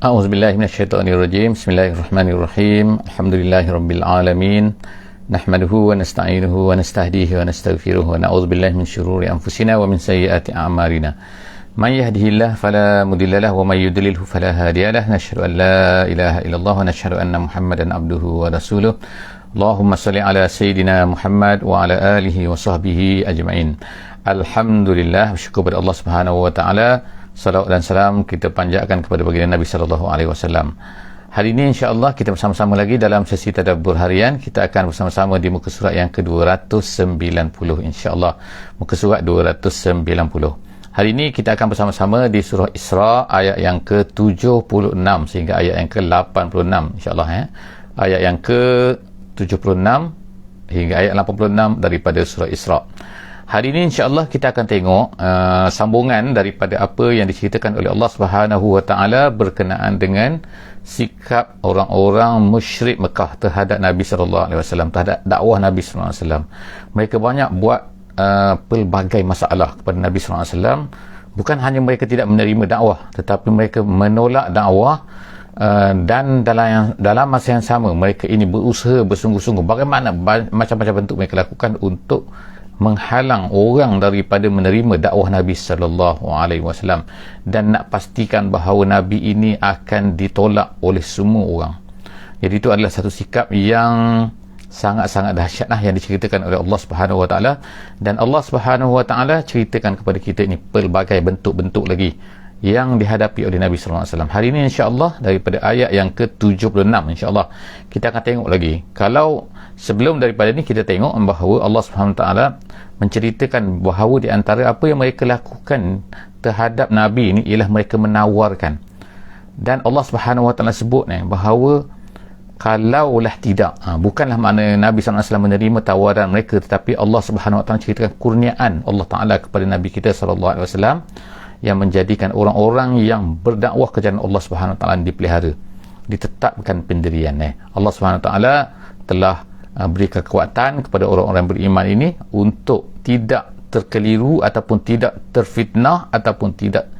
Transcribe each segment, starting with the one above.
A'udzubillahi minasyaitonirrajim. Bismillahirrahmanirrahim. Alhamdulillahirabbil alamin. Nahmaduhu wa nasta'inuhu wa nastahdihi wa nastaghfiruh wa na'udzubillahi min syururi anfusina wa min sayyiati a'malina. Man yahdihillahu fala mudhillalah wa may yudlilhu fala hadiyalah. Nasyhadu an la ilaha illallah wa nasyhadu anna Muhammadan abduhu wa rasuluh. Allahumma shalli ala sayidina Muhammad wa ala alihi wa sahbihi ajma'in. Alhamdulillah, bersyukur kepada Allah Subhanahu wa taala. Salawat dan salam kita panjatkan kepada baginda Nabi sallallahu alaihi wasallam. Hari ini insya-Allah kita bersama-sama lagi dalam sesi tadabbur harian. Kita akan bersama-sama di muka surat yang ke-290 insya-Allah. Muka surat 290. Hari ini kita akan bersama-sama di surah Isra ayat yang ke-76 sehingga ayat yang ke-86 insya-Allah Ayat yang ke-76 hingga ayat 86 daripada surah Isra. Hari ini insya-Allah kita akan tengok sambungan daripada apa yang diceritakan oleh Allah Subhanahu wa taala berkenaan dengan sikap orang-orang musyrik Mekah terhadap Nabi sallallahu alaihi wasallam, terhadap dakwah Nabi sallallahu alaihi wasallam. Mereka banyak buat pelbagai masalah kepada Nabi sallallahu alaihi wasallam. Bukan hanya mereka tidak menerima dakwah, tetapi mereka menolak dakwah dan dalam masa yang sama mereka ini berusaha bersungguh-sungguh bagaimana macam-macam bentuk mereka lakukan untuk menghalang orang daripada menerima dakwah Nabi sallallahu alaihi wasallam dan nak pastikan bahawa Nabi ini akan ditolak oleh semua orang. Jadi itu adalah satu sikap yang sangat-sangat dahsyatlah yang diceritakan oleh Allah Subhanahu wa taala, dan Allah Subhanahu wa taala ceritakan kepada kita ini pelbagai bentuk-bentuk lagi yang dihadapi oleh Nabi sallallahu alaihi wasallam. Hari ini insya-Allah daripada ayat yang ke-76 insya-Allah kita akan tengok lagi. Kalau sebelum daripada ini kita tengok bahawa Allah Subhanahu wa taala menceritakan bahawa di antara apa yang mereka lakukan terhadap Nabi ini ialah mereka menawarkan. Dan Allah Subhanahu wa taala sebut bahawa kalaulah tidak, bukanlah makna Nabi sallallahu alaihi wasallam menerima tawaran mereka, tetapi Allah Subhanahu wa taala ceritakan kurniaan Allah taala kepada Nabi kita sallallahu alaihi wasallam yang menjadikan orang-orang yang berdakwah ke jalan Allah Subhanahu wa taala dipelihara, ditetapkan pendirian. Allah Subhanahu wa taala telah beri kekuatan kepada orang-orang beriman ini untuk tidak terkeliru ataupun tidak terfitnah ataupun tidak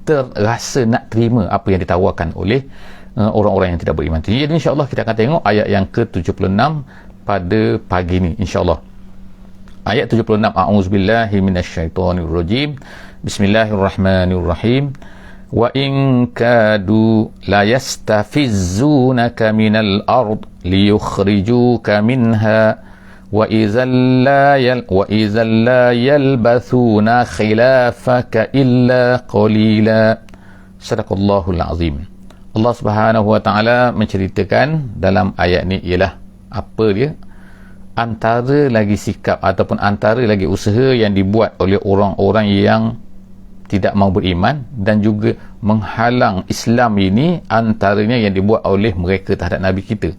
terasa nak terima apa yang ditawarkan oleh orang-orang yang tidak beriman. Jadi insya-Allah kita akan tengok ayat yang ke-76 pada pagi ini insya-Allah. Ayat 76. A'udzubillahi minasyaitonirrajim. Bismillahirrahmanirrahim. Wa in kadu la yastafizzunaka minal ard liyukhrijuka minha wa idzal la yalbathuna khilafaka illa qalila. Sadaqallahul azim. Allah Subhanahu wa taala menceritakan dalam ayat ni ialah apa dia? Antara lagi sikap ataupun antara lagi usaha yang dibuat oleh orang-orang yang tidak mau beriman dan juga menghalang Islam ini, antaranya yang dibuat oleh mereka terhadap Nabi kita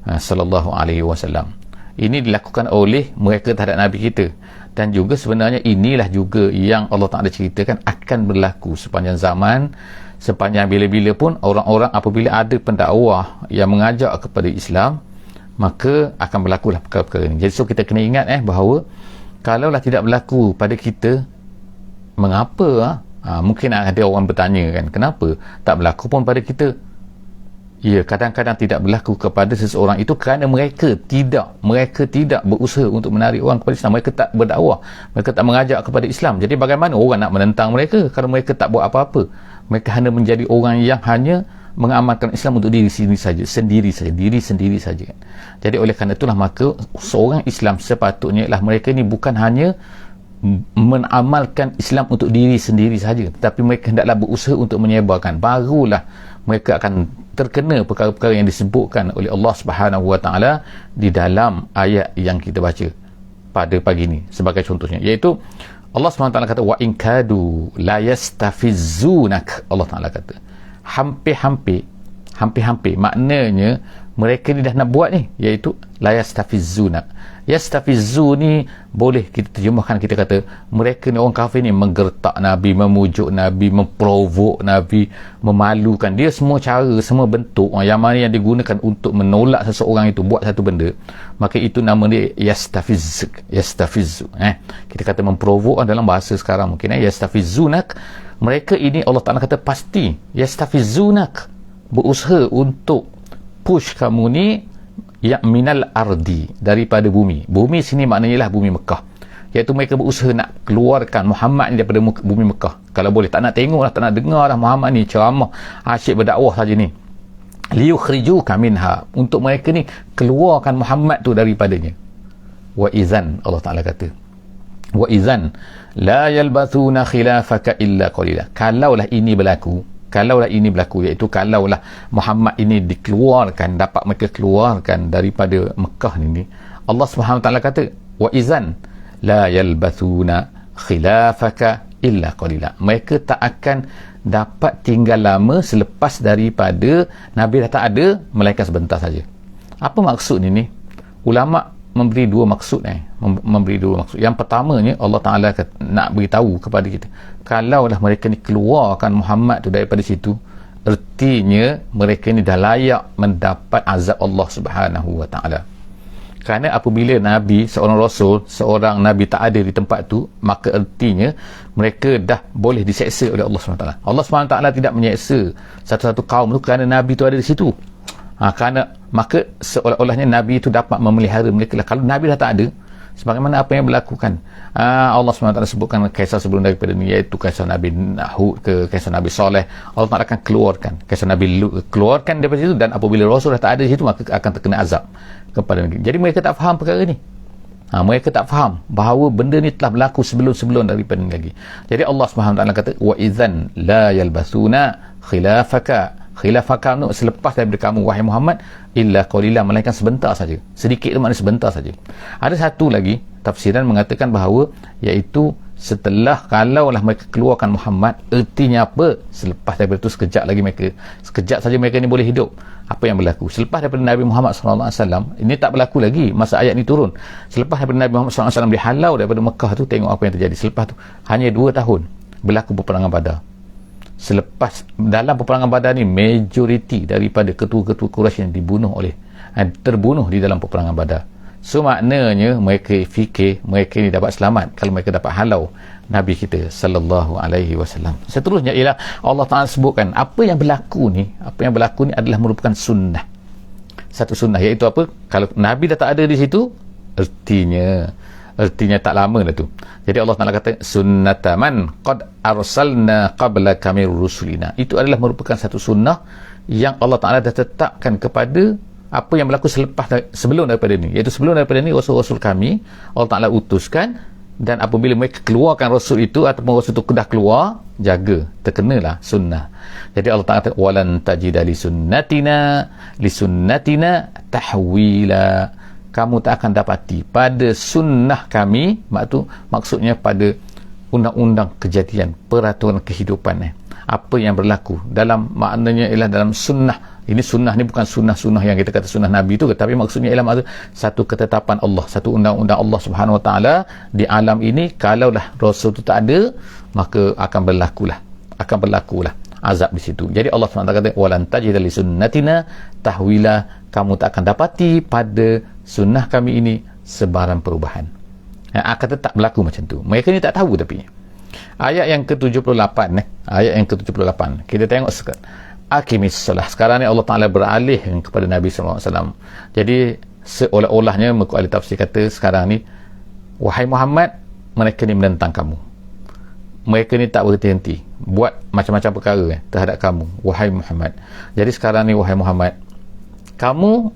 sallallahu alaihi wasallam. Ini dilakukan oleh mereka terhadap Nabi kita, dan juga sebenarnya inilah juga yang Allah Taala ceritakan akan berlaku sepanjang zaman, sepanjang bila-bila pun orang-orang apabila ada pendakwah yang mengajak kepada Islam, maka akan berlakulah perkara-perkara ini. Jadi so kita kena ingat bahawa kalaulah tidak berlaku pada kita, mengapa? Mungkin ada orang bertanya kan, kenapa tak berlaku pun pada kita? Ya, kadang-kadang tidak berlaku kepada seseorang itu kerana mereka tidak berusaha untuk menarik orang kepada Islam. Mereka tak berdakwah, mereka tak mengajak kepada Islam. Jadi bagaimana orang nak menentang mereka kalau mereka tak buat apa-apa? Mereka hanya menjadi orang yang hanya mengamalkan Islam untuk diri sendiri saja. Jadi oleh kerana itulah maka seorang Islam sepatutnya ialah mereka ni bukan hanya mengamalkan Islam untuk diri sendiri saja, tetapi mereka hendaklah berusaha untuk menyebarkan. Barulah mereka akan terkena perkara-perkara yang disebutkan oleh Allah Subhanahu wa taala di dalam ayat yang kita baca pada pagi ini sebagai contohnya, iaitu Allah Subhanahu wa taala kata wa in kadu la yastafizzunak. Allah Taala kata hampir-hampir, maknanya mereka ni dah nak buat ni, iaitu la yastafizzuna. Yastafizzu ni boleh kita terjemahkan, kita kata mereka ni orang kafir ni menggertak Nabi, memujuk Nabi, memprovok Nabi, memalukan dia. Semua cara, semua bentuk yang mana yang digunakan untuk menolak seseorang itu buat satu benda, maka itu nama dia yastafizzu. Kita kata memprovok dalam bahasa sekarang mungkin yastafizzunak. Mereka ini Allah Ta'ala kata pasti yastafizzunak, berusaha untuk push kamu ni ya minal ardi, daripada bumi. Bumi sini maknanya lah bumi Mekah, iaitu mereka berusaha nak keluarkan Muhammad ni daripada bumi Mekah. Kalau boleh, tak nak tengok lah, tak nak dengar lah Muhammad ni ceramah, asyik berdakwah saja ni. Liyukhrijuka minha, untuk mereka ni keluarkan Muhammad tu daripadanya. Wa izan, Allah Ta'ala kata, wa izan la yalbathuna khilafaka illa qalila. Kalaulah ini berlaku, iaitu kalaulah Muhammad ini dikeluarkan, dapat mereka keluarkan daripada Mekah ni, Allah Subhanahu Wa Ta'ala kata, wa izan la yalbathuna khilafaka illa qalila. Mereka tak akan dapat tinggal lama selepas daripada Nabi dah tak ada, melainkan sebentar saja. Apa maksud ini? Ulama memberi dua maksud. Yang pertamanya, Allah Ta'ala nak beritahu kepada kita, kalaulah mereka ni keluarkan Muhammad tu daripada situ, ertinya mereka ni dah layak mendapat azab Allah Subhanahu Wa Ta'ala. Kerana apabila Nabi, seorang Rasul, seorang Nabi tak ada di tempat tu, maka ertinya mereka dah boleh diseksa oleh Allah SWT. Allah SWT tidak menyeksa satu-satu kaum tu kerana Nabi tu ada di situ. Kerana maka seolah-olahnya Nabi itu dapat memelihara mereka lah. Kalau Nabi dah tak ada, sebagaimana apa yang berlakukan, Allah SWT sebutkan kisah sebelum daripada ni, iaitu kisah Nabi Hud ke kisah Nabi Saleh. Allah Ta'ala akan keluarkan kisah Nabi Lut, keluarkan daripada situ, dan apabila Rasul dah tak ada di situ, maka akan terkena azab kepada mereka. Jadi mereka tak faham perkara ni. Mereka tak faham bahawa benda ni telah berlaku sebelum-sebelum daripada ni lagi. Jadi Allah SWT kata, wa idzan la yalbathuna khilafaka selepas daripada kamu wahai Muhammad illa qalila, melainkan sebentar saja. Sedikit tu maknanya sebentar saja. Ada satu lagi tafsiran mengatakan bahawa iaitu setelah, kalaulah mereka keluarkan Muhammad, ertinya apa? Selepas daripada itu sekejap saja mereka ni boleh hidup. Apa yang berlaku selepas daripada Nabi Muhammad SAW ini tak berlaku lagi masa ayat ni turun. Selepas daripada Nabi Muhammad SAW dihalau daripada Mekah tu, tengok apa yang terjadi selepas tu. Hanya 2 tahun berlaku peperangan Badar. Selepas dalam peperangan Badar ni, majoriti daripada ketua-ketua Quraisy yang terbunuh di dalam peperangan Badar. So maknanya mereka fikir mereka ni dapat selamat kalau mereka dapat halau Nabi kita sallallahu alaihi wasallam. Seterusnya ialah Allah Taala sebutkan apa yang berlaku ni adalah merupakan sunnah. Satu sunnah, iaitu apa? Kalau Nabi dah tak ada di situ, ertinya tak lama dah tu. Jadi Allah Taala kata sunnataman qad arsalna qablaka mir rusulina. Itu adalah merupakan satu sunnah yang Allah Taala dah tetapkan kepada apa yang berlaku sebelum daripada ni, iaitu sebelum daripada ni rasul-rasul kami Allah Ta'ala utuskan, dan apabila mereka keluarkan rasul itu ataupun rasul itu dah keluar, terkenalah sunnah. Jadi Allah Ta'ala kata walan tajida li sunnatina tahwila, kamu tak akan dapati pada sunnah kami, maksudnya pada undang-undang kejadian, peraturan kehidupan apa yang berlaku dalam, maknanya ialah dalam sunnah. Ini sunnah ni bukan sunnah yang kita kata sunnah Nabi tu, tapi maksudnya ialah satu ketetapan Allah, satu undang-undang Allah Subhanahu Wa Ta'ala di alam ini. Kalaulah Rasul tu tak ada, maka akan berlakulah azab di situ. Jadi Allah SWT kata walan tajida li sunnatina tahwila, kamu tak akan dapati pada sunnah kami ini sebarang perubahan. Kata tak berlaku macam tu. Mereka ni tak tahu. Tapi ayat yang ke-78 kita tengok sekarang. Aqimis salah. Sekarang ni Allah Ta'ala beralih kepada Nabi SAW. Jadi seolah-olahnya ahli tafsir kata sekarang ni, wahai Muhammad, mereka ni menentang kamu, mereka ni tak berhenti-henti buat macam-macam perkara terhadap kamu wahai Muhammad. Jadi sekarang ni wahai Muhammad,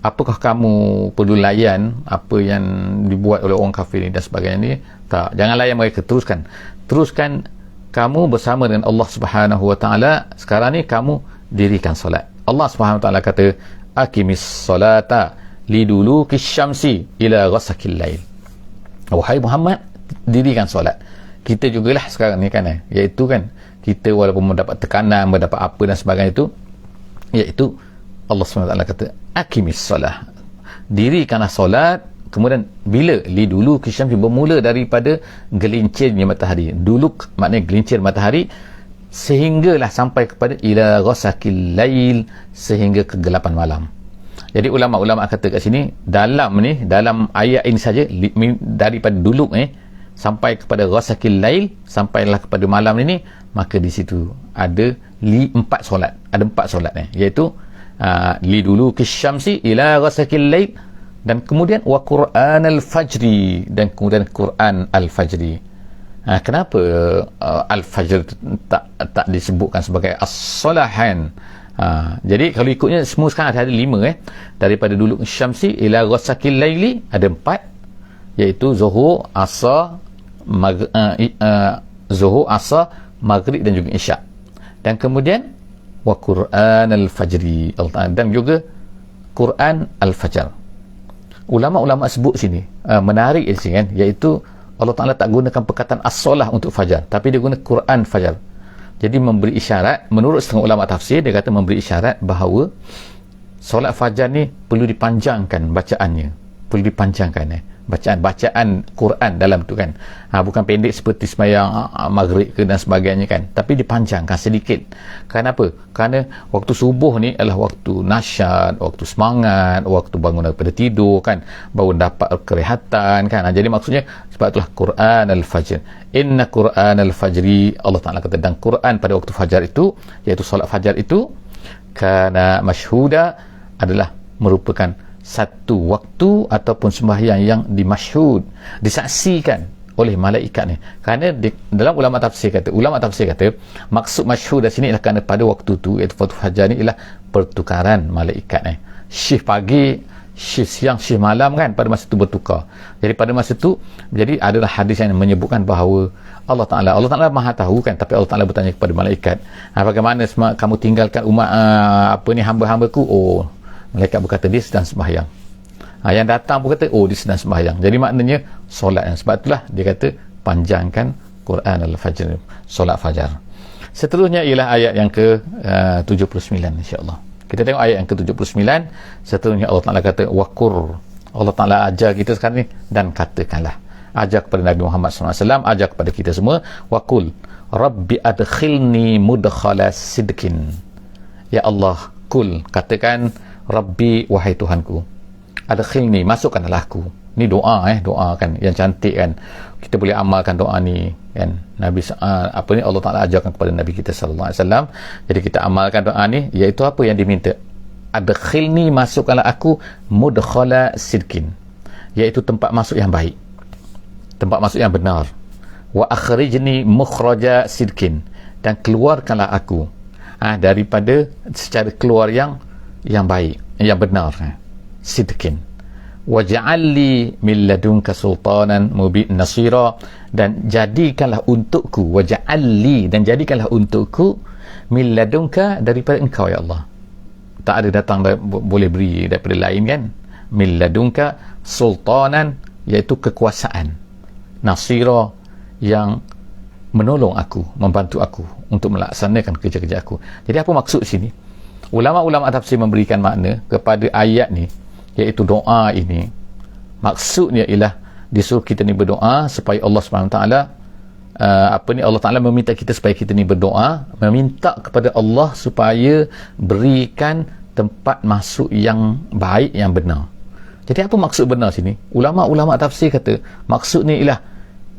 apakah kamu perlu layan apa yang dibuat oleh orang kafir ni dan sebagainya ni? Tak, jangan layan mereka, teruskan kamu bersama dengan Allah Subhanahu Wa Ta'ala. Sekarang ni kamu dirikan solat. Allah Subhanahu Wa Ta'ala kata aqimis solata liduluki syamsi ila ghasakil lail. Wahai Muhammad, dirikan solat. Kita jugalah sekarang ni kan, iaitu kan kita walaupun mendapat tekanan, mendapat apa dan sebagainya itu, iaitu Allah Subhanahu Wa Ta'ala kata aqimis solat, dirikanlah solat. Kemudian bila liduluki syamsi, bermula daripada gelincirnya matahari. Duluk maknanya gelincir matahari, sehinggalah sampai kepada ila ghasakil lail, sehingga kegelapan malam. Jadi ulama-ulama kata kat sini, dalam ayat ini saja, daripada duluk sampai kepada ghasakil lail, sampailah kepada malam ini, maka di situ ada empat solat. Ada empat solat iaitu li dulu kisyamsi ila ghasaqil lail, dan kemudian wa Quran al-fajri, dan kemudian Quran al-fajri. Kenapa al-fajr tak disebutkan sebagai as-salahan? Jadi kalau ikutnya semua sekarang ada 5 daripada dulu syamsi ila ghasaqil laili ada 4, iaitu zuhur, asar, zuhur, asar, maghrib dan juga isyak. Dan kemudian wa Quran al-fajri, dan juga Quran al-fajr. Ulama-ulama sebut sini menarik di sini kan, iaitu Allah Ta'ala tak gunakan perkataan as-solah untuk fajar, tapi dia guna Quran fajar. Jadi memberi isyarat, menurut setengah ulama tafsir, dia kata memberi isyarat bahawa solat fajar ni perlu dipanjangkan bacaannya, perlu dipanjangkan bacaan Quran dalam tu kan, bukan pendek seperti sembahyang maghrib ke dan sebagainya kan, tapi dipanjangkan sedikit. Kenapa? Kerana waktu subuh ni adalah waktu nasyad, waktu semangat, waktu bangun daripada tidur kan, baru dapat kerehatan kan. Jadi maksudnya sebab itulah Quran al-fajr, inna Quran al-fajri, Allah Ta'ala kata, dan Quran pada waktu fajar itu, iaitu solat fajar itu, kana masyhuda, adalah merupakan satu waktu ataupun sembahyang yang dimasyhud, disaksikan oleh malaikat ni. Kerana dalam ulama tafsir kata maksud masyhud di sini ialah kerana pada waktu tu, iaitu waktu fajar ni, ialah pertukaran malaikat ni. Shift pagi, shift siang, shift malam kan, pada masa tu bertukar. Jadi pada masa tu, jadi adalah hadis yang menyebutkan bahawa Allah Ta'ala Maha tahu kan, tapi Allah Ta'ala bertanya kepada malaikat, bagaimana kamu tinggalkan umat hamba-hambaku? Malaikat berkata dia sedang sembahyang. Yang datang pun kata dia sedang sembahyang. Jadi maknanya solat. Sebab itulah dia kata panjangkan Quran al-fajr, solat fajar. Seterusnya ialah ayat yang ke-79 insya-Allah. Kita tengok ayat yang ke-79. Seterusnya Allah Ta'ala kata waqur. Allah Ta'ala ajar kita sekarang ni, dan katakanlah. Ajar kepada Nabi Muhammad SAW, ajar kepada kita semua, waqul rabbi adkhilni mudkhala sidqin. Ya Allah, kul, katakan, Rabbi, wahai Tuhanku, adkhilni, masukkanlah aku. Ni doa doa kan yang cantik kan, kita boleh amalkan doa ni kan. Nabi Allah Ta'ala ajarkan kepada Nabi kita sallallahu alaihi wasallam. Jadi kita amalkan doa ni, iaitu apa yang diminta, adkhilni, masukkanlah aku, mudkhala sidqin, iaitu tempat masuk yang baik, tempat masuk yang benar. Wa akhrijni mukhraja sidqin, dan keluarkanlah aku daripada secara keluar yang baik, yang benar, sidqin. Waj'alli min ladunka sultanan mubin nasira, dan jadikanlah untukku, waj'alli, dan jadikanlah untukku, min ladunka, daripada engkau ya Allah. Tak ada datang boleh beri daripada lain kan. Min ladunka sultanan, iaitu kekuasaan, nasira, yang menolong aku, membantu aku untuk melaksanakan kerja-kerja aku. Jadi apa maksud sini? Ulama-ulama tafsir memberikan makna kepada ayat ni, iaitu doa ini. Maksudnya ialah disuruh kita ni berdoa supaya Allah SWT Allah Ta'ala meminta kita supaya kita ni berdoa, meminta kepada Allah supaya berikan tempat masuk yang baik, yang benar. Jadi apa maksud benar sini? Ulama-ulama tafsir kata maksudnya ialah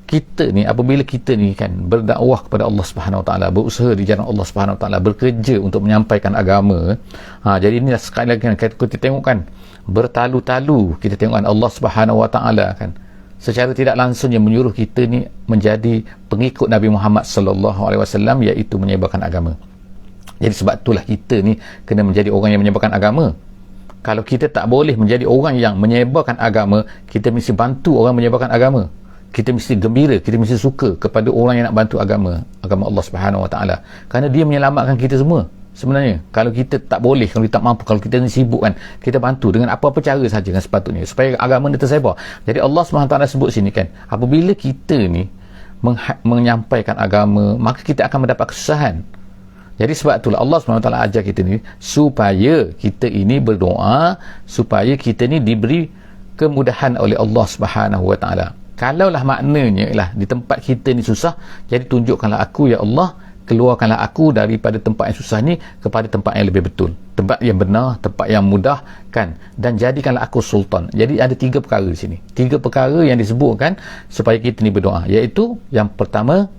kita ni, apabila kita ni kan berdakwah kepada Allah Subhanahu Wa Taala, berusaha di jalan Allah Subhanahu Wa Taala, bekerja untuk menyampaikan agama, jadi inilah sekali lagi kan kita tengok kan, bertalu-talu kita tengok kan Allah Subhanahu Wa Taala kan secara tidak langsungnya menyuruh kita ni menjadi pengikut Nabi Muhammad sallallahu alaihi wasallam, iaitu menyebarkan agama. Jadi sebab itulah kita ni kena menjadi orang yang menyebarkan agama. Kalau kita tak boleh menjadi orang yang menyebarkan agama, kita mesti bantu orang menyebarkan agama. Kita mesti gembira, kita mesti suka kepada orang yang nak bantu agama Allah Subhanahu Wa Taala, kerana dia menyelamatkan kita semua. Sebenarnya kalau kita tak boleh, kalau kita tak mampu, kalau kita ni sibuk kan, kita bantu dengan apa-apa cara saja kan sepatutnya supaya agama ni tersebar. Jadi Allah Subhanahu Wa Taala sebut sini kan, apabila kita ni menyampaikan agama, maka kita akan mendapat kesusahan. Jadi sebab itulah Allah Subhanahu Wa Taala ajar kita ni supaya kita ini berdoa, supaya kita ni diberi kemudahan oleh Allah Subhanahu Wa Taala. Kalaulah maknanya ialah di tempat kita ni susah, jadi tunjukkanlah aku ya Allah, keluarkanlah aku daripada tempat yang susah ni kepada tempat yang lebih betul, tempat yang benar, tempat yang mudah kan, dan jadikanlah aku sultan. Jadi ada 3 perkara di sini, 3 perkara yang disebutkan supaya kita ni berdoa, iaitu yang pertama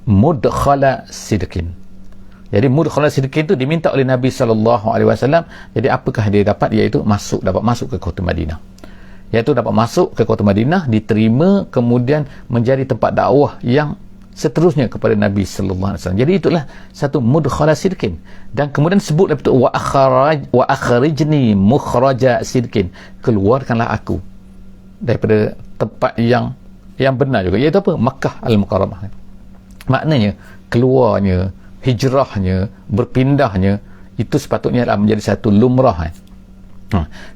mudkhala sidqin, Jadi mudkhala sidqin itu diminta oleh Nabi SAW. Jadi apakah dia dapat? Iaitu dapat masuk ke kota Madinah, iaitu dapat masuk ke kota Madinah, diterima, kemudian menjadi tempat dakwah yang seterusnya kepada Nabi sallallahu alaihi wasallam. Jadi itulah satu mudkhala sidqin. Dan kemudian sebut itu wa akhrijni mukhraja sidqin, keluarkanlah aku daripada tempat yang benar juga, iaitu apa? Makkah al-Mukarramah. Maknanya keluarnya, hijrahnya, berpindahnya itu sepatutnya adalah menjadi satu lumrah.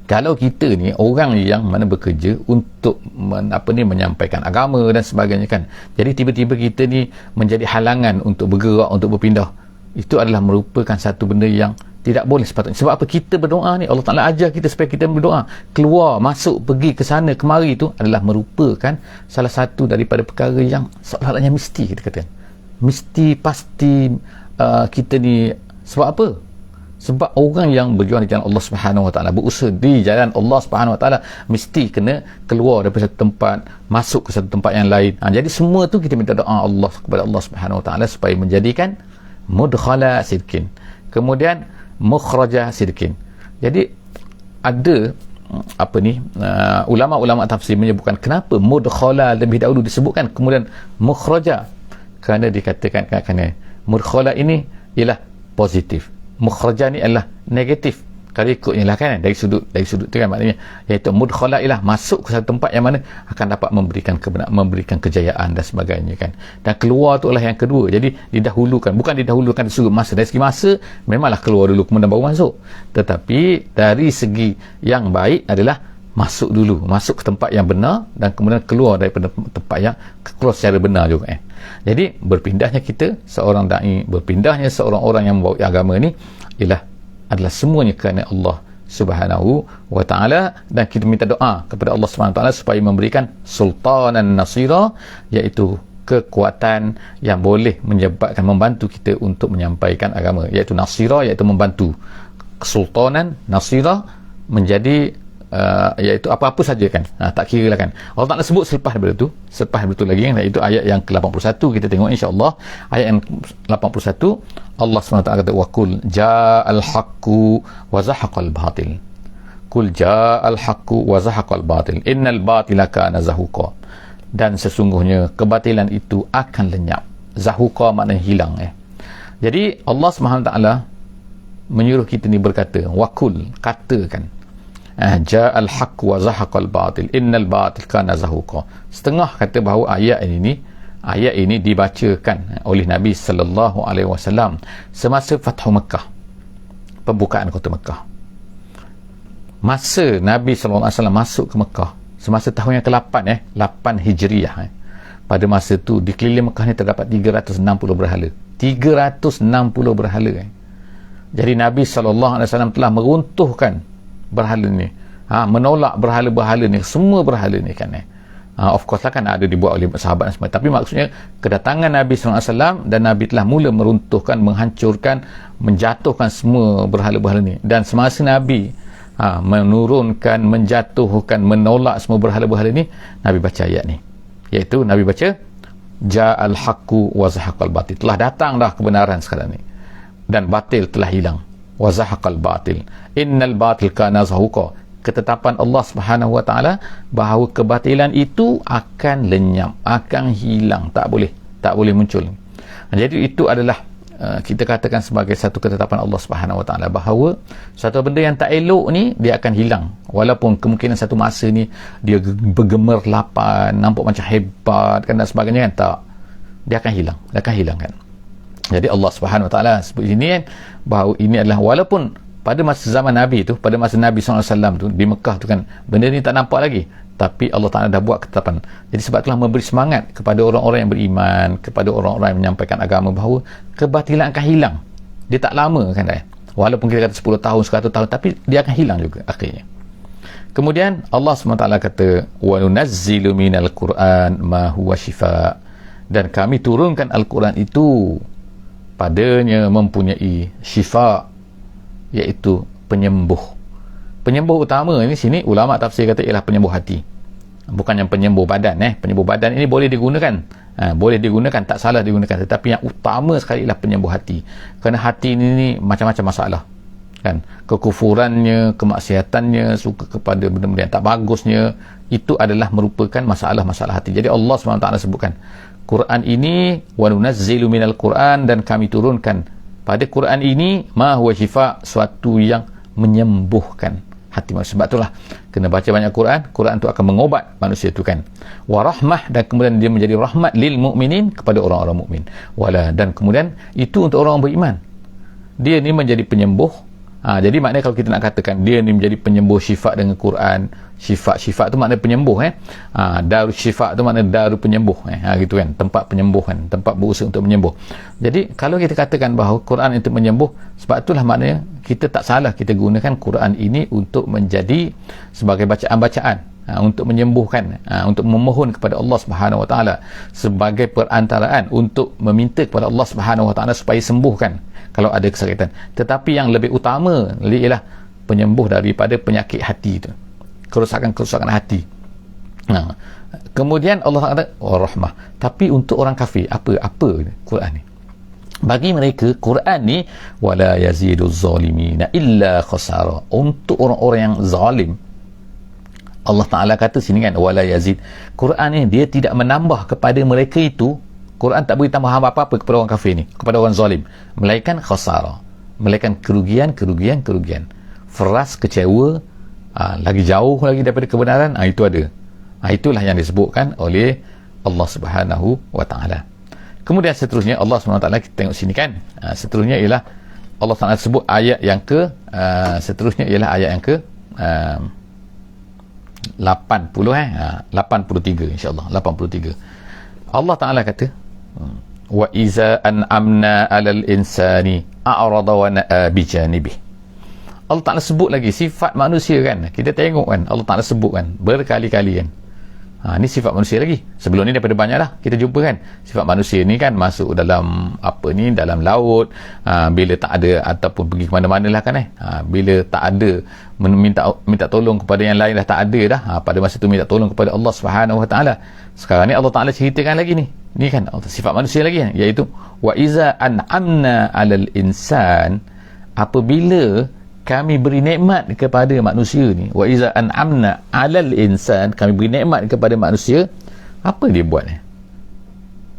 Kalau kita ni orang yang mana bekerja untuk menyampaikan agama dan sebagainya kan, jadi tiba-tiba kita ni menjadi halangan untuk bergerak, untuk berpindah, itu adalah merupakan satu benda yang tidak boleh sepatutnya. Sebab apa? Kita berdoa ni, Allah Ta'ala ajar kita supaya kita berdoa, keluar, masuk, pergi ke sana kemari, itu adalah merupakan salah satu daripada perkara yang seolah-olahnya mesti, kita katakan mesti, pasti kita ni. Sebab apa? Sebab orang yang berjuang di jalan Allah Subhanahu Wa Taala, berusaha di jalan Allah Subhanahu Wa Taala, mesti kena keluar daripada satu tempat, masuk ke satu tempat yang lain. Jadi semua tu kita minta doa Allah kepada Allah Subhanahu Wa Taala supaya menjadikan mudkhala sidqin, kemudian mukhraja sidqin. Jadi ada ulama-ulama tafsir menyebutkan kenapa mudkhala lebih dahulu disebutkan, kemudian mukhraja, kerana dikatakan kerana mudkhala ini ialah positif, mukhraja ni adalah negatif. Kalau ikutnya lah kan, dari sudut tu kan, maknanya iaitu mudkhala ialah masuk ke satu tempat yang mana akan dapat memberikan kejayaan dan sebagainya kan, dan keluar tu adalah yang kedua. Jadi bukan didahulukan dari sudut masa. Dari segi masa memanglah keluar dulu kemudian baru masuk, tetapi dari segi yang baik adalah masuk dulu, masuk ke tempat yang benar, dan kemudian keluar daripada tempat yang keluar secara benar juga. Jadi berpindahnya kita, seorang da'i, berpindahnya seorang orang yang membawa agama ni adalah semuanya kerana Allah Subhanahu Wa Taala, dan kita minta doa kepada Allah Subhanahu Wa Taala supaya memberikan sultanan nasira, iaitu kekuatan yang boleh membantu kita untuk menyampaikan agama, iaitu nasira, iaitu membantu. Kesultanan nasira menjadi iaitu apa-apa saja kan, tak kira lah kan. Allah Ta'ala sebut selepas daripada tu lagi kan, iaitu ayat yang ke-81. Kita tengok insya-Allah ayat yang 81. Allah SWT kata waqul ja'al haqqu wa zahaqal batil, qul ja'al haqqu wa zahaqal batil innal batila kana zahuqa, dan sesungguhnya kebatilan itu akan lenyap. Zahuqa maknanya hilang. Jadi Allah SWT menyuruh kita ni berkata, waqul, katakan, ja'al haqq wa zahaqal batil innal batil kana zahuqa. Setengah kata bahawa ayat ini dibacakan oleh Nabi sallallahu alaihi wasallam semasa Fathu Mekah, pembukaan kota Mekah. Masa Nabi sallallahu alaihi wasallam masuk ke Mekah semasa tahun yang ke-8 8 Hijriah, pada masa tu di keliling Mekah ni terdapat 360 berhala. 360 berhala. Jadi Nabi sallallahu alaihi wasallam telah meruntuhkan berhala ni, menolak berhala-berhala ni, semua berhala ni kan. Of course lah kan ada dibuat oleh sahabat dan semua, tapi maksudnya kedatangan Nabi SAW, dan Nabi telah mula meruntuhkan, menghancurkan, menjatuhkan semua berhala-berhala ni. Dan semasa Nabi menurunkan, menjatuhkan, menolak semua berhala-berhala ni, Nabi baca ayat ni, iaitu Nabi baca ja'al haqqu wa zahaqal batil, telah datang dah kebenaran sekarang ni, dan batil telah hilang. Wa zahaqal batil innal batil kana zahuqa, ketetapan Allah Subhanahu Wa Taala bahawa kebatilan itu akan lenyap, akan hilang, tak boleh muncul. Jadi itu adalah kita katakan sebagai satu ketetapan Allah Subhanahu Wa Taala bahawa satu benda yang tak elok ni dia akan hilang, walaupun kemungkinan satu masa ni dia bergemerlapan, nampak macam hebat kan dan sebagainya kan, tak, dia akan hilang kan. Jadi Allah Subhanahu Wa Taala sebut ini kan, bahawa ini adalah, walaupun pada masa zaman Nabi tu, pada masa Nabi SAW tu di Mekah tu kan, benda ni tak nampak lagi, tapi Allah Ta'ala dah buat ketetapan. Jadi sebab itulah memberi semangat kepada orang-orang yang beriman, kepada orang-orang yang menyampaikan agama, bahawa kebatilan akan hilang. Dia tak lama kan, walaupun kita kata 10 tahun, 100 tahun, tapi dia akan hilang juga akhirnya. Kemudian Allah SWT kata wa nunazzilu minal Qur'an ma huwa shifa, dan kami turunkan Al-Quran itu padanya mempunyai syifa, iaitu penyembuh. Penyembuh utama ini sini ulama tafsir kata ialah penyembuh hati. bukan yang penyembuh badan. Penyembuh badan ini boleh digunakan, boleh digunakan, tak salah digunakan, tetapi yang utama sekali ialah penyembuh hati. Kerana hati ini macam-macam masalah kan, kekufurannya, kemaksiatannya, suka kepada benda-benda yang tak bagusnya, itu adalah merupakan masalah-masalah hati. Jadi Allah SWT sebutkan Quran ini, wa nunazzilu minal Quran, dan kami turunkan pada Quran ini ma huwa syifa, suatu yang menyembuhkan hati manusia. Sebab itulah kena baca banyak Quran. Quran itu akan mengobat manusia itu kan. Wa rahmah, dan kemudian dia menjadi rahmat lil mukminin, kepada orang-orang mukmin. Wala, dan kemudian itu untuk orang beriman. Dia ni menjadi penyembuh. Jadi maknanya kalau kita nak katakan dia ni menjadi penyembuh, syifa dengan Quran, syifa tu maknanya penyembuh. Daru syifa tu maknanya daru penyembuh. Gitu kan, tempat penyembuhan, tempat berusaha untuk menyembuh. Jadi kalau kita katakan bahawa Quran itu menyembuh, sebab itulah maknanya kita tak salah kita gunakan Quran ini untuk menjadi sebagai bacaan-bacaan, untuk menyembuhkan, untuk memohon kepada Allah Subhanahu Wa Taala, sebagai perantaraan untuk meminta kepada Allah Subhanahu Wa Taala supaya sembuhkan kalau ada kesakitan. Tetapi yang lebih utama ialah penyembuh daripada penyakit hati itu, kerosakan hati. Kemudian Allah kata rahmah. Tapi untuk orang kafir, apa Quran ni? Bagi mereka Quran ni wala yaziduz zalimina illa khasara. Untuk orang-orang yang zalim, Allah Ta'ala kata sini kan, wala yazid, Quran ni dia tidak menambah kepada mereka itu. Quran tak beri tambahan apa-apa kepada orang kafir ni, kepada orang zalim, melainkan khasara, melainkan kerugian. Feras, kecewa, lagi jauh lagi daripada kebenaran, itu ada. Itulah yang disebutkan oleh Allah Subhanahu Wa Ta'ala. Kemudian seterusnya Allah Subhanahu Wa Ta'ala, kita tengok sini kan, seterusnya ialah Allah Ta'ala sebut ayat yang ke seterusnya ialah ayat yang ke 83 insya-Allah, 83. Allah Ta'ala kata wa iza an'amna 'alal insani a'rada wa na'a bi janibih. Allah Ta'ala sebut lagi sifat manusia kan, kita tengok kan, Allah Ta'ala sebut kan berkali-kali kan. Ni sifat manusia lagi. Sebelum ni daripada banyak dah kita jumpa kan, sifat manusia ni kan masuk dalam dalam laut, bila tak ada, ataupun pergi ke mana-mana lah kan, bila tak ada minta tolong kepada yang lain dah tak ada dah, pada masa tu minta tolong kepada Allah Subhanahu Wa Ta'ala. Sekarang ni Allah Ta'ala ceritakan lagi ni kan sifat manusia lagi kan, iaitu wa iza an'amna 'alal insan, apabila kami beri nikmat kepada manusia ni, wa iza an'amna 'alal insan, kami beri nikmat kepada manusia, apa dia buat ni?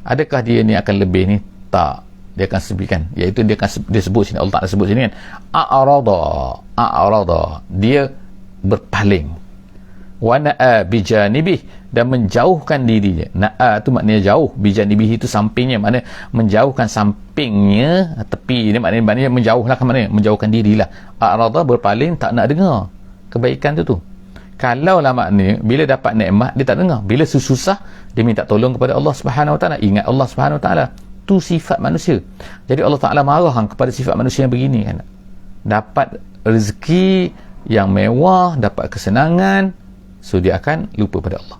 Adakah dia ni akan lebih ni? Tak, dia akan sebutkan, iaitu dia sebut sini, Allah Ta'ala sebut sini kan, a'rada, dia berpaling, wa na'a bijanibih, dan menjauhkan dirinya. Na'a tu maknanya jauh, bijanibih itu sampingnya, maknanya menjauhkan sampingnya, tepi ni maknanya menjauhlah kan, maknanya menjauhkan dirilah. A'rada, berpaling, tak nak dengar kebaikan tu. Kalau lah maknanya bila dapat nikmat dia tak dengar, bila susah dia minta tolong kepada Allah Subhanahu Wa Ta'ala, ingat Allah Subhanahu Wa Ta'ala. Tu sifat manusia. Jadi Allah Ta'ala marah kepada sifat manusia yang begini kan, dapat rezeki yang mewah, dapat kesenangan, so dia akan lupa pada Allah,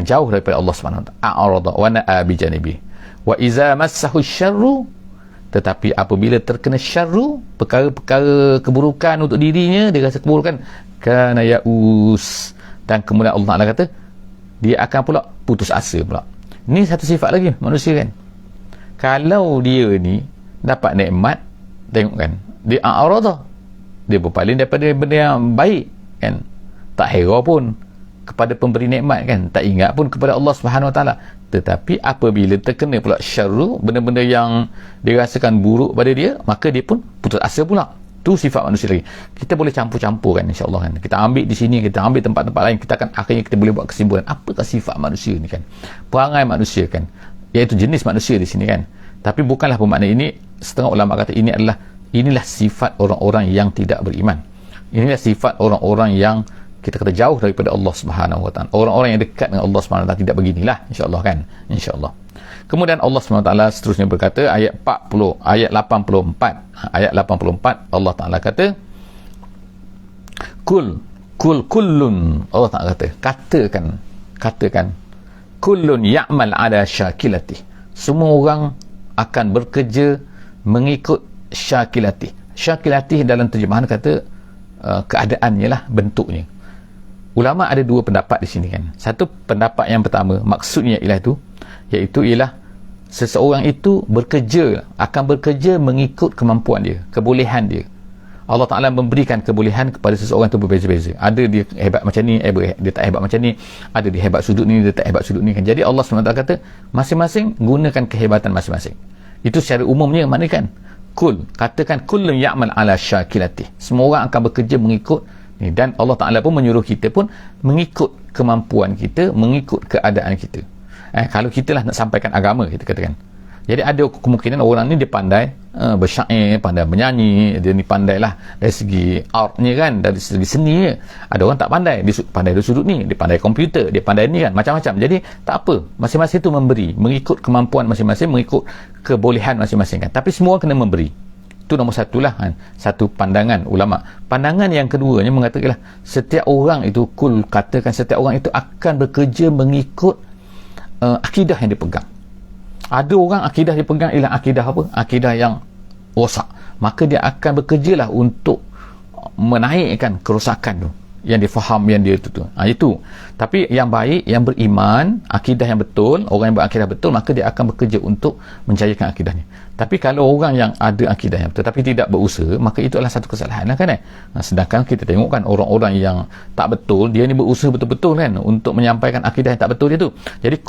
jauh daripada Allah Subhanahu Wa Ta'ala. A'rada wa na'a bi janibi. Wa iza massahu syarru, tetapi apabila terkena syarru, perkara-perkara keburukan untuk dirinya, dia rasa keburukan, kana ya'us, dan kemudian Allah Ta'ala kata dia akan pula putus asa pula. Ni satu sifat lagi manusia kan, kalau dia ni dapat nikmat, tengok kan, dia a'rada, dia berpaling daripada benda yang baik kan, tak hera pun kepada pemberi nikmat kan, tak ingat pun kepada Allah Subhanahu Wa Ta'ala. Tetapi apabila terkena pula syarru, benda-benda yang dirasakan buruk pada dia, maka dia pun putus asa pula. Tu sifat manusia lagi. Kita boleh campur-campur kan, insya-Allah kan, kita ambil di sini, kita ambil tempat-tempat lain, kita akan akhirnya kita boleh buat kesimpulan apakah sifat manusia ni kan, perangai manusia kan, iaitu jenis manusia di sini kan. Tapi bukanlah bermakna ini, setengah ulama kata inilah sifat orang-orang yang tidak beriman, inilah sifat orang-orang yang kita kata jauh daripada Allah Subhanahu Wa Ta'ala. Orang-orang yang dekat dengan Allah Subhanahu Wa Ta'ala tidak beginilah, insya-Allah kan, insya-Allah. Kemudian Allah Subhanahu Wa Ta'ala seterusnya berkata, ayat 84, ayat 84 Allah Ta'ala kata kullun, Allah Ta'ala katakan kullun ya'mal ala syakilati, semua orang akan bekerja mengikut syakilati. Syakilati dalam terjemahan kata keadaannya lah, bentuknya. ulama ada dua pendapat di sini kan. Satu pendapat yang pertama, maksudnya ialah seseorang itu akan bekerja mengikut kemampuan dia, kebolehan dia. Allah Ta'ala memberikan kebolehan kepada seseorang itu berbeza-beza. Ada dia hebat macam ni, dia tak hebat macam ni. Ada dia hebat sudut ni, dia tak hebat sudut ni kan. Jadi Allah SWT kata, masing-masing gunakan kehebatan masing-masing. Itu secara umumnya mana kan? Katakan kullun ya'mal ala syakilatih. Semua orang akan bekerja mengikut ni. Dan Allah Ta'ala pun menyuruh kita pun mengikut kemampuan kita, mengikut keadaan kita. Kalau kita lah nak sampaikan agama, kita katakan. Jadi ada kemungkinan orang ni dia pandai bersyair, pandai menyanyi, dia ni pandai lah dari segi artnya kan, dari segi seni. Ada orang tak pandai, dia pandai dari sudut ni, dia pandai komputer, dia pandai ni kan, macam-macam. Jadi tak apa, masing-masing tu memberi mengikut kemampuan masing-masing, mengikut kebolehan masing-masing kan. Tapi semua kena memberi. Itu nombor satu lah kan, satu pandangan ulama. Pandangan yang keduanya mengatakan setiap orang itu setiap orang itu akan bekerja mengikut akidah yang dipegang. Ada orang akidah dia pegang ialah akidah apa? Akidah yang rosak. Maka dia akan bekerjalah untuk menaikkan kerosakan tu yang dia faham, yang dia itu. Itu. Tapi yang baik, yang beriman, akidah yang betul, orang yang berakidah betul, maka dia akan bekerja untuk menjayakan akidahnya. Tapi kalau orang yang ada akidah yang betul tapi tidak berusaha, maka itu adalah satu kesalahan lah kan. Sedangkan kita tengok kan orang-orang yang tak betul, dia ni berusaha betul-betul kan untuk menyampaikan akidah yang tak betul dia tu. Jadi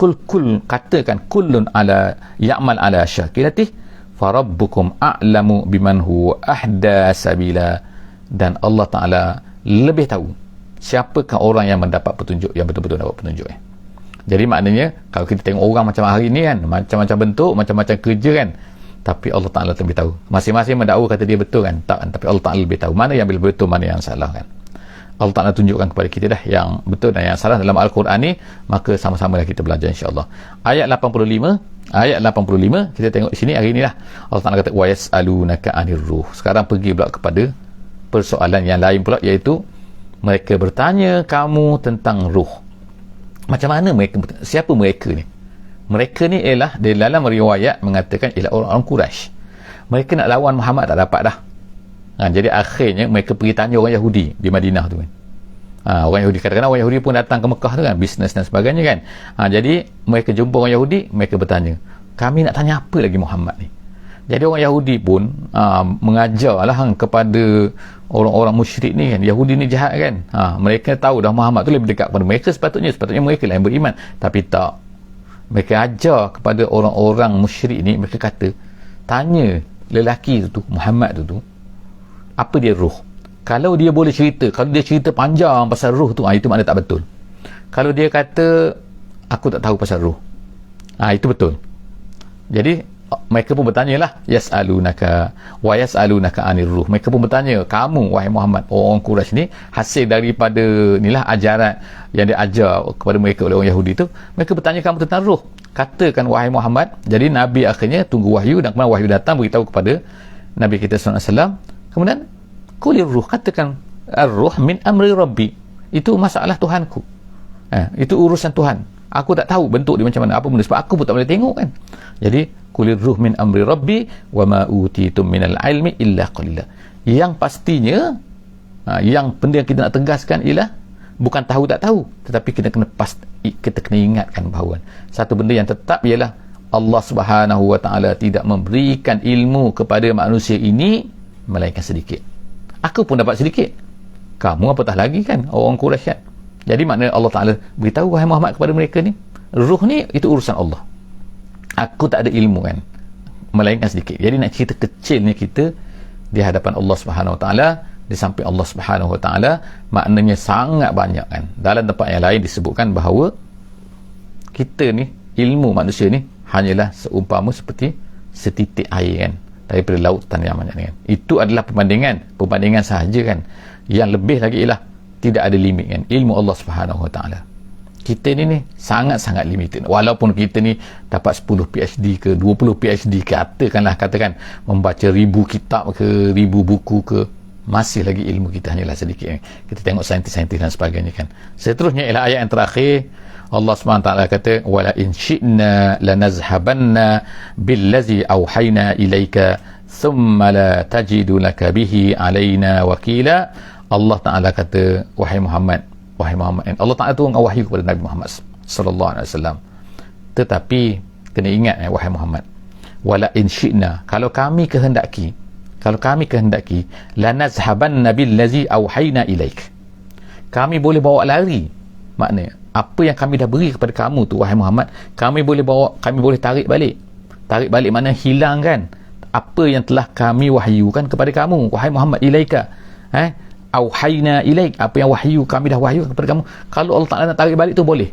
katakan kullun ala ya'mal ala syakilatih farabbukum a'lamu biman huwa ahda sabila. Dan Allah Ta'ala lebih tahu siapakah orang yang mendapat petunjuk, yang betul-betul dapat petunjuk. Jadi maknanya kalau kita tengok orang macam hari ni kan, macam-macam bentuk, macam-macam kerja kan, tapi Allah Ta'ala lebih tahu. Masing-masing mendakwa kata dia betul kan, tak kan? Tapi Allah Ta'ala lebih tahu mana yang betul, mana yang salah kan. Allah Ta'ala tunjukkan kepada kita dah yang betul dan yang salah dalam Al-Quran ni. Maka sama-sama kita belajar insya-Allah. Ayat 85 kita tengok di sini hari ni lah. Allah Ta'ala kata wa yas'alunaka 'anir ruh. Sekarang pergi pula kepada persoalan yang lain pula, iaitu mereka bertanya kamu tentang ruh. Macam mana mereka? Siapa mereka ni? Mereka ni ialah di dalam riwayat mengatakan ialah orang-orang Quraisy. Mereka nak lawan Muhammad tak dapat dah. Jadi akhirnya mereka pergi tanya orang Yahudi di Madinah tu kan. Orang Yahudi, kadang-kadang orang Yahudi pun datang ke Mekah tu kan, bisnes dan sebagainya kan. Jadi mereka jumpa orang Yahudi, mereka bertanya, kami nak tanya apa lagi Muhammad ni? Jadi orang Yahudi pun mengajarlah kepada orang-orang musyrik ni kan. Yahudi ni jahat kan. Mereka tahu dah Muhammad tu lebih dekat kepada mereka, sepatutnya mereka lah yang beriman. Tapi tak. Mereka ajar kepada orang-orang musyrik ni, mereka kata, tanya lelaki tu, Muhammad tu, apa dia ruh? Kalau dia boleh cerita, kalau dia cerita panjang pasal ruh tu, itu makna tak betul. Kalau dia kata, aku tak tahu pasal ruh, itu betul. Jadi mereka pun bertanyalah, yas'alunaka wa yas'alunaka 'anir ruh. Mereka pun bertanya, kamu wahai Muhammad, orang Quraisy ni, hasil daripada inilah ajaran yang diajar kepada mereka oleh orang Yahudi tu, mereka bertanya kamu tentang ruh. Katakan wahai Muhammad. Jadi Nabi akhirnya tunggu wahyu, dan kemudian wahyu datang beritahu kepada Nabi kita sallallahu alaihi wasallam. Kemudian kulir ruh, katakan ar-ruh min amri rabbi, itu masalah Tuhanku, itu urusan Tuhan. Aku tak tahu bentuk dia macam mana, apa benda, sebab aku pun tak boleh tengok kan. Jadi kulir ruh min amri rabbi wa ma utitum minal ilmi illa qalila. Yang pastinya yang benda yang kita nak tegaskan ialah bukan tahu tak tahu, tetapi kita kena ingatkan bahawa satu benda yang tetap ialah Allah Subhanahu wa taala tidak memberikan ilmu kepada manusia ini melainkan sedikit. Aku pun dapat sedikit, kamu apatah lagi kan orang Quraisy kan. Jadi maknanya Allah Ta'ala beritahu wahai Muhammad kepada mereka ni, ruh ni itu urusan Allah, aku tak ada ilmu kan, melainkan sedikit. Jadi nak cerita kecilnya kita di hadapan Allah Subhanahu Wa Ta'ala, di samping Allah Subhanahu Wa Ta'ala, maknanya sangat banyak kan. Dalam tempat yang lain disebutkan bahawa kita ni, ilmu manusia ni hanyalah seumpama seperti setitik air kan, daripada lautan yang banyak ni kan. Itu adalah perbandingan sahaja kan. Yang lebih lagi ialah tidak ada limit kan, ilmu Allah Subhanahu Wa Ta'ala. Kita ni sangat-sangat limited. Walaupun kita ni dapat 10 PhD ke 20 PhD ke, katakan membaca 1000 kitab ke 1000 buku ke, masih lagi ilmu kita hanyalah sedikit. Kita tengok saintis-saintis dan sebagainya kan. Seterusnya ialah ayat yang terakhir. Allah SWT kata, wala in syi'na lanazhabanna billazi awhayna ilaika thumma la tajidu laka bihi alaina wakila. Allah Ta'ala kata, wahai Muhammad, wahai Muhammad. Allah Ta'ala turunkan wahyu kepada Nabi Muhammad sallallahu alaihi wasallam. Tetapi kena ingat wahai Muhammad, wala in syi'na, kalau kami kehendaki lanazhabanna billazi auhayna ilaik, kami boleh bawa lari. Maknanya apa yang kami dah beri kepada kamu tu wahai Muhammad, kami boleh tarik balik. Tarik balik maknanya hilangkan apa yang telah kami wahyukan kepada kamu wahai Muhammad, ilaika, auhayna ilaik, apa yang wahyu kami dah wahyukan kepada kamu. Kalau Allah Ta'ala nak tarik balik tu boleh.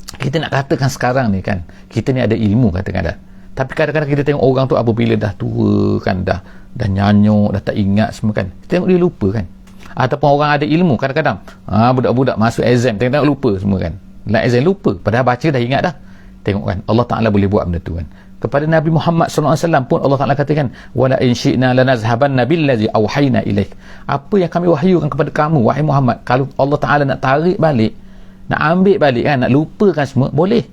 Kita nak katakan sekarang ni kan, kita ni ada ilmu katakan dah, tapi kadang-kadang kita tengok orang tu apabila dah tua kan, dah nyanyuk, dah tak ingat semua kan, kita tengok dia lupa kan. Ataupun orang ada ilmu, kadang-kadang budak-budak masuk exam tengok lupa semua kan, dalam exam lupa, padahal baca dah ingat dah. Tengok kan, Allah Ta'ala boleh buat benda tu kan. Kepada Nabi Muhammad SAW pun Allah Ta'ala katakan, wala in syi'na lanazhabanna billazi auhayna ilaik, apa yang kami wahyukan kepada kamu wahai Muhammad, kalau Allah Ta'ala nak tarik balik, nak ambil balik kan, nak lupakan semua, boleh.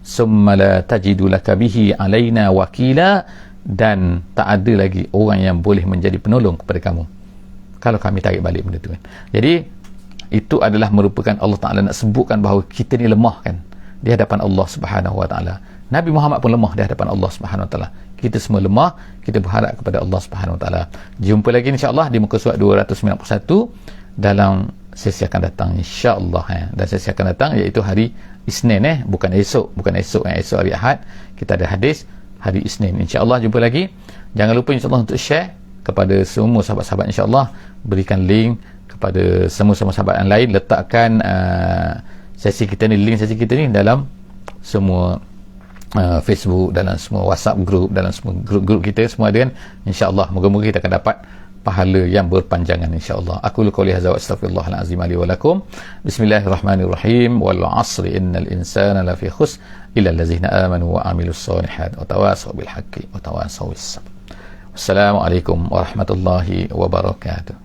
Summa la tajidu laka bihi alaina wakila, dan tak ada lagi orang yang boleh menjadi penolong kepada kamu kalau kami tarik balik benda tu kan. Jadi itu adalah merupakan Allah Ta'ala nak sebutkan bahawa kita ni lemah kan di hadapan Allah Subhanahu Wa Ta'ala. Nabi Muhammad pun lemah di hadapan Allah Subhanahu Wa Ta'ala. Kita semua lemah, kita berharap kepada Allah Subhanahu Wa Ta'ala. Jumpa lagi insya-Allah di muka surat 291 dalam sesi akan datang insya-Allah dan sesi akan datang iaitu hari Isnin bukan esok esok hari Ahad kita ada hadis, hari Isnin insya-Allah. Jumpa lagi. Jangan lupa insya-Allah untuk share kepada semua sahabat-sahabat, insya-Allah berikan link kepada semua sahabat yang lain, letakkan sesi kita ni, link sesi kita ni dalam semua Facebook, dalam semua WhatsApp group, dalam semua grup-grup kita semua ada kan. Insya-Allah moga-moga kita akan dapat pahala yang berpanjangan insya-Allah. Aku qouli hadza wa astaghfirullahal azim li wa lakum. Bismillahirrahmanirrahim. Wal 'asri innal insana lafi khusr illa allazina amanu wa 'amilus solihat wa tawasaw bil haqqi wa tawasaw bis sabr. Wassalamualaikum warahmatullahi wabarakatuh.